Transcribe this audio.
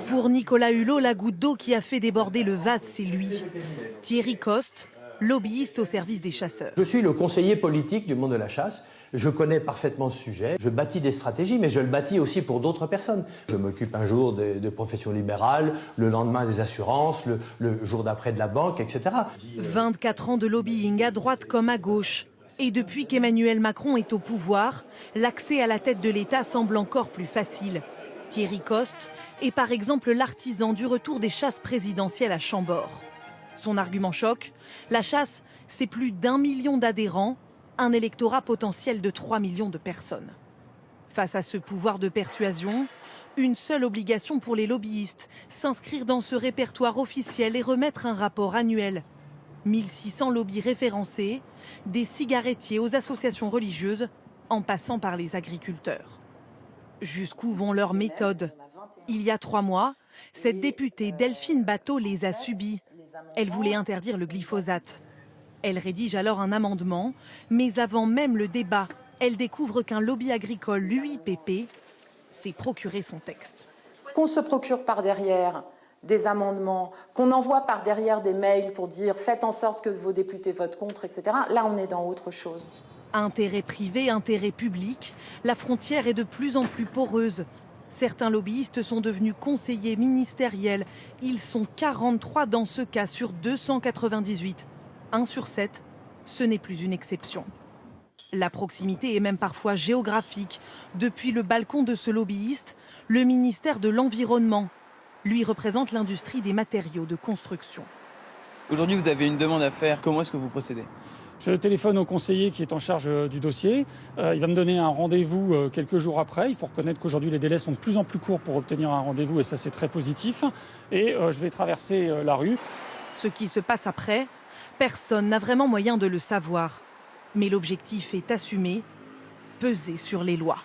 Pour Nicolas Hulot, la goutte d'eau qui a fait déborder le vase, c'est lui. Thierry Coste, lobbyiste au service des chasseurs. Je suis le conseiller politique du monde de la chasse. Je connais parfaitement ce sujet. Je bâtis des stratégies, mais je le bâtis aussi pour d'autres personnes. Je m'occupe un jour de professions libérales, le lendemain des assurances, le jour d'après de la banque, etc. 24 ans de lobbying à droite comme à gauche. Et depuis qu'Emmanuel Macron est au pouvoir, l'accès à la tête de l'État semble encore plus facile. Thierry Coste est par exemple l'artisan du retour des chasses présidentielles à Chambord. Son argument choc, la chasse, c'est plus d'1 million d'adhérents, un électorat potentiel de 3 millions de personnes. Face à ce pouvoir de persuasion, une seule obligation pour les lobbyistes, s'inscrire dans ce répertoire officiel et remettre un rapport annuel. 1600 lobbies référencés, des cigarettiers aux associations religieuses, en passant par les agriculteurs. Jusqu'où vont leurs méthodes? Il y a 3 mois, cette députée Delphine Batho les a subies. Elle voulait interdire le glyphosate. Elle rédige alors un amendement, mais avant même le débat, elle découvre qu'un lobby agricole, l'UIPP, s'est procuré son texte. Qu'on se procure par derrière des amendements, qu'on envoie par derrière des mails pour dire faites en sorte que vos députés votent contre, etc. Là, on est dans autre chose. Intérêt privé, intérêt public, la frontière est de plus en plus poreuse. Certains lobbyistes sont devenus conseillers ministériels. Ils sont 43 dans ce cas sur 298. 1 sur 7, ce n'est plus une exception. La proximité est même parfois géographique. Depuis le balcon de ce lobbyiste, le ministère de l'Environnement lui représente l'industrie des matériaux de construction. Aujourd'hui, vous avez une demande à faire. Comment est-ce que vous procédez ? Je téléphone au conseiller qui est en charge du dossier. Il va me donner un rendez-vous quelques jours après. Il faut reconnaître qu'aujourd'hui, les délais sont de plus en plus courts pour obtenir un rendez-vous et ça, c'est très positif. Et je vais traverser la rue. Ce qui se passe après, personne n'a vraiment moyen de le savoir. Mais l'objectif est assumé, peser sur les lois.